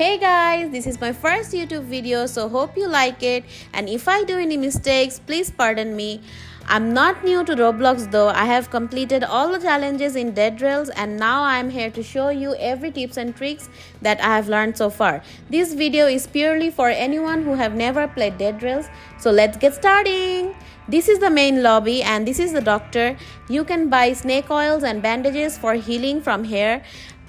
Hey guys, this is my first YouTube video, so hope you like it, and if I do any mistakes, please pardon me. I'm not new to Roblox though. I have completed all the challenges in Dead Rails, and now I'm here to show you every tips and tricks that I have learned so far. This video is purely for anyone who have never played Dead Rails, so let's get starting. This is the main lobby and this is the doctor. You can buy snake oils and bandages for healing from here.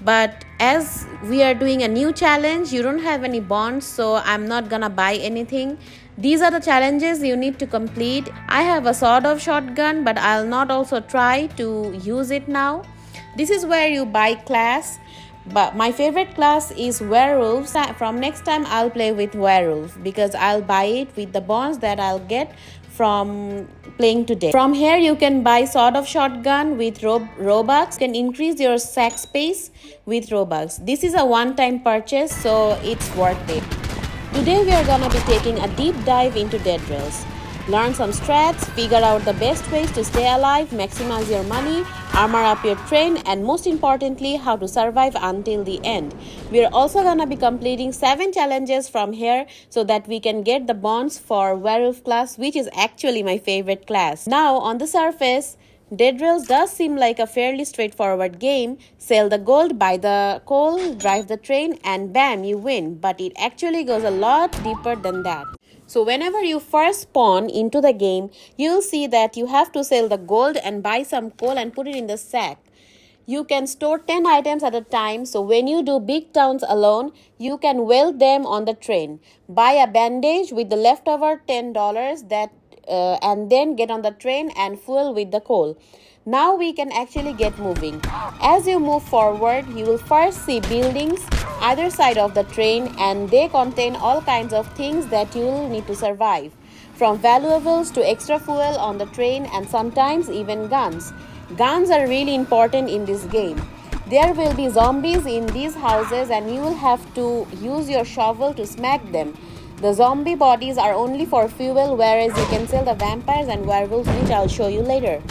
But as we are doing a new challenge, you don't have any bonds, so I'm not gonna buy anything. These are the challenges you need to complete. I have a sort of shotgun, but I'll not also try to use it now. This is where you buy class, but my favorite class is werewolves. From next time I'll play with werewolf because I'll buy it with the bonds that I'll get from playing today. From here you can buy sort of shotgun with Robux. You can increase your sack space with Robux. This is a one-time purchase, so it's worth it. Today we are gonna be taking a deep dive into Dead Rails. Learn some strats, figure out the best ways to stay alive, maximize your money, armor up your train, and most importantly, how to survive until the end. We're also gonna be completing 7 challenges from here so that we can get the bonds for werewolf class, which is actually my favorite class. Now, on the surface, Dead Rails does seem like a fairly straightforward game. Sell the gold, buy the coal, drive the train, and bam, you win. But it actually goes a lot deeper than that. So whenever you first spawn into the game, you'll see that you have to sell the gold and buy some coal and put it in the sack. You can store 10 items at a time, so when you do big towns alone, you can weld them on the train. Buy a bandage with the leftover $10 and then get on the train and fuel with the coal. Now we can actually get moving. As you move forward, you will first see buildings either side of the train, and they contain all kinds of things that you will need to survive, from valuables to extra fuel on the train, and sometimes even guns. Guns are really important in this game. There will be zombies in these houses and you will have to use your shovel to smack them. The zombie bodies are only for fuel, whereas you can sell the vampires and werewolves, which I'll show you later.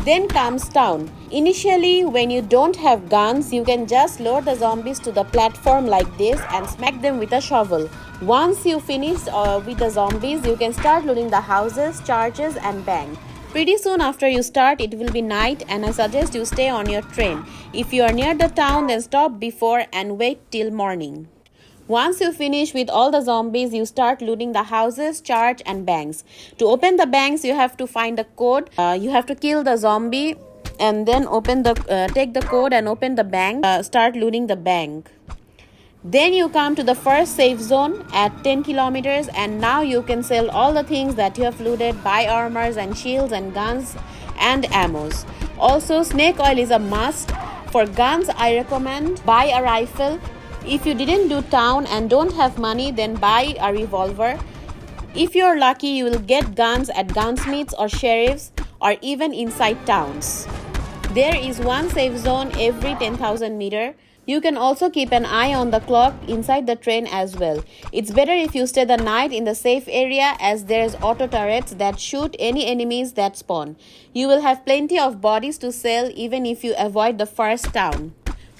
Then comes town. Initially, when you don't have guns, you can just load the zombies to the platform like this and smack them with a shovel. Once you finish with the zombies, you can start looting the houses, charges, and bang. Pretty soon after you start, it will be night, and I suggest you stay on your train. If you are near the town, then stop before and wait till morning. Once you finish with all the zombies, you start looting the houses, charge, and banks. To open the banks, you have to find the code. You have to kill the zombie and then take the code and open the bank. Start looting the bank. Then you come to the first safe zone at 10 kilometers, and now you can sell all the things that you have looted, buy armors and shields and guns and ammos. Also, snake oil is a must. For guns, I recommend buy a rifle. If you didn't do town and don't have money, then buy a revolver. If you're lucky, you will get guns at gunsmiths or sheriffs or even inside towns. There is one safe zone every 10,000 meters. You can also keep an eye on the clock inside the train as well. It's better if you stay the night in the safe area, as there's auto turrets that shoot any enemies that spawn. You will have plenty of bodies to sell even if you avoid the first town.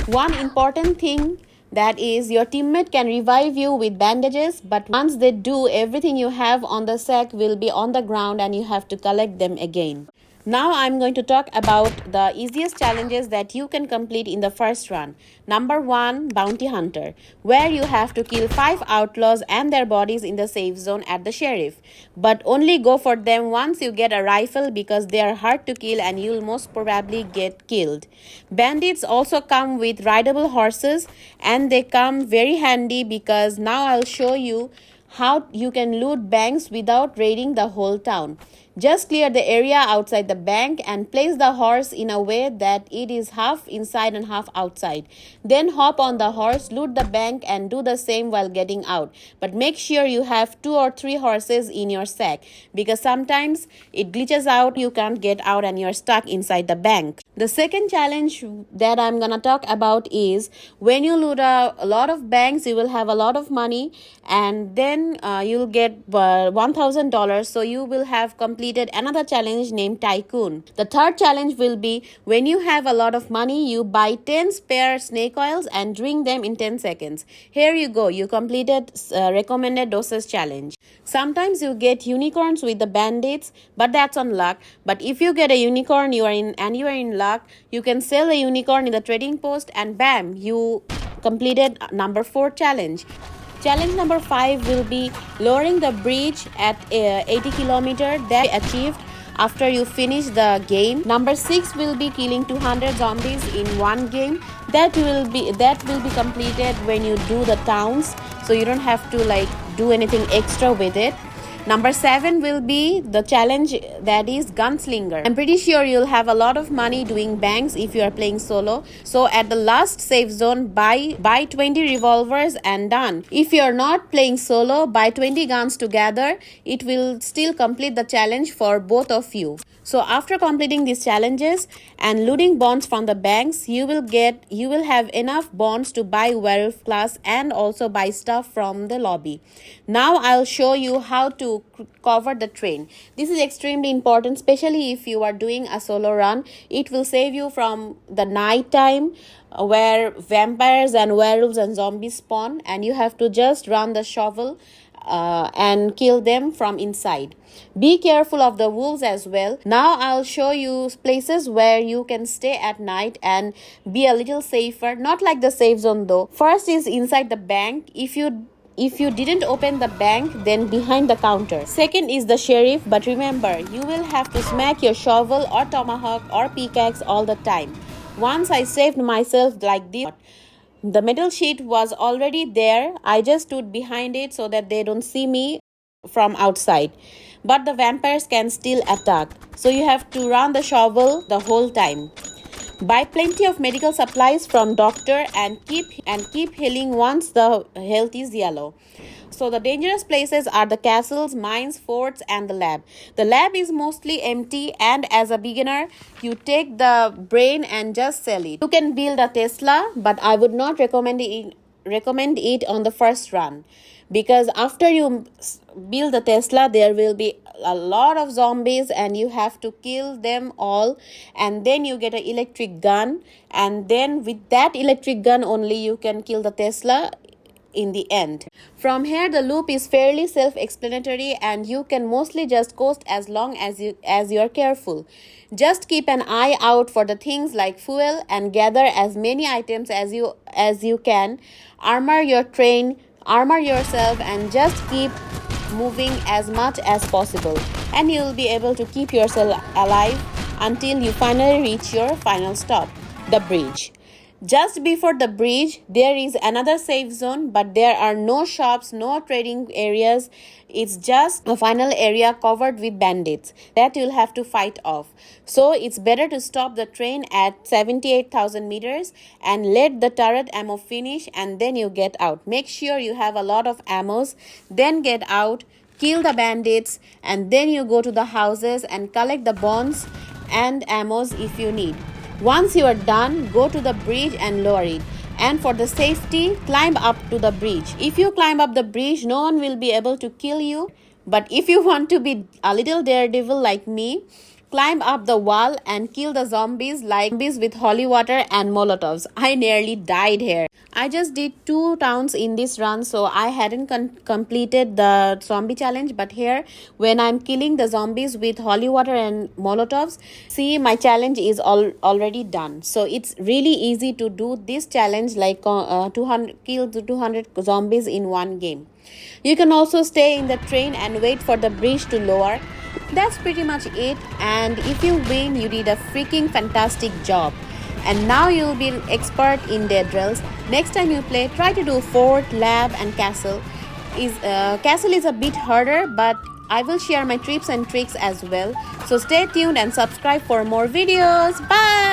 One important thing, that is, your teammate can revive you with bandages, but once they do, everything you have on the sack will be on the ground and you have to collect them again. Now I'm going to talk about the easiest challenges that you can complete in the first run. Number 1, Bounty Hunter, where you have to kill 5 outlaws and their bodies in the safe zone at the sheriff. But only go for them once you get a rifle because they are hard to kill and you'll most probably get killed. Bandits also come with rideable horses, and they come very handy because now I'll show you how you can loot banks without raiding the whole town. Just clear the area outside the bank and place the horse in a way that it is half inside and half outside. Then hop on the horse, loot the bank, and do the same while getting out. But make sure you have 2 or 3 horses in your sack, because sometimes it glitches out, you can't get out and you're stuck inside the bank. The second challenge that I'm gonna talk about is when you loot a lot of banks, you will have a lot of money, and then you'll get $1,000, so you will have complete completed another challenge named Tycoon. The third challenge will be when you have a lot of money, you buy 10 spare snake oils and drink them in 10 seconds. Here you go, you completed recommended doses challenge. Sometimes you get unicorns with the bandits, but that's on luck. But if you get a unicorn, you are in luck, you can sell a unicorn in the trading post and bam, you completed number 4 challenge. Challenge number 5 will be lowering the bridge at 80 kilometer that achieved after you finish the game. Number 6 will be killing 200 zombies in one game. That will be completed when you do the towns, so you don't have to like do anything extra with it. Number 7 will be the challenge that is Gunslinger. I'm pretty sure you'll have a lot of money doing banks if you are playing solo. So at the last safe zone, buy 20 revolvers and done. If you're not playing solo, buy 20 guns together. It will still complete the challenge for both of you. So after completing these challenges and looting bonds from the banks, you will have enough bonds to buy werewolf class and also buy stuff from the lobby. Now I'll show you how to cover the train. This is extremely important, especially if you are doing a solo run. It will save you from the night time where vampires and werewolves and zombies spawn, and you have to just run the shovel and kill them from inside. Be careful of the wolves as well. Now I'll show you places where you can stay at night and be a little safer, not like the safe zone though. First is inside the bank. If you didn't open the bank, then behind the counter. Second is the sheriff, but remember, you will have to smack your shovel or tomahawk or pickaxe all the time. Once I saved myself like this. The metal sheet was already there. I just stood behind it so that they don't see me from outside. But the vampires can still attack. So you have to run the shovel the whole time. Buy plenty of medical supplies from doctor and keep healing once the health is yellow. So the dangerous places are the castles, mines, forts and the lab. The lab is mostly empty, and as a beginner, you take the brain and just sell it. You can build a Tesla, but I would not recommend it on the first run, because after you build the Tesla, there will be a lot of zombies and you have to kill them all, and then you get an electric gun, and then with that electric gun only you can kill the Tesla in the end. From here, the loop is fairly self-explanatory and you can mostly just coast as long as you are careful. Just keep an eye out for the things like fuel and gather as many items as you can. Armor your train, armor yourself, and just keep moving as much as possible, and you'll be able to keep yourself alive until you finally reach your final stop, the bridge. Just before the bridge, there is another safe zone, but there are no shops, no trading areas. It's just a final area covered with bandits that you'll have to fight off. So it's better to stop the train at 78,000 meters and let the turret ammo finish, and then you get out. Make sure you have a lot of ammos, then get out, kill the bandits, and then you go to the houses and collect the bonds and ammos if you need. Once you are done, go to the bridge and lower it. And for the safety, climb up to the bridge. If you climb up the bridge, no one will be able to kill you. But if you want to be a little daredevil like me, climb up the wall and kill the zombies with holy water and molotovs. I nearly died here. I just did 2 towns in this run, so I hadn't completed the zombie challenge. But here, when I'm killing the zombies with holy water and molotovs, see, my challenge is already done. So it's really easy to do this challenge, like kill 200 zombies in one game. You can also stay in the train and wait for the bridge to lower. That's pretty much it, and if you win, you did a freaking fantastic job. And now you'll be an expert in dead drills. Next time you play, try to do fort, lab and castle. Castle is a bit harder, but I will share my tips and tricks as well. So stay tuned and subscribe for more videos. Bye!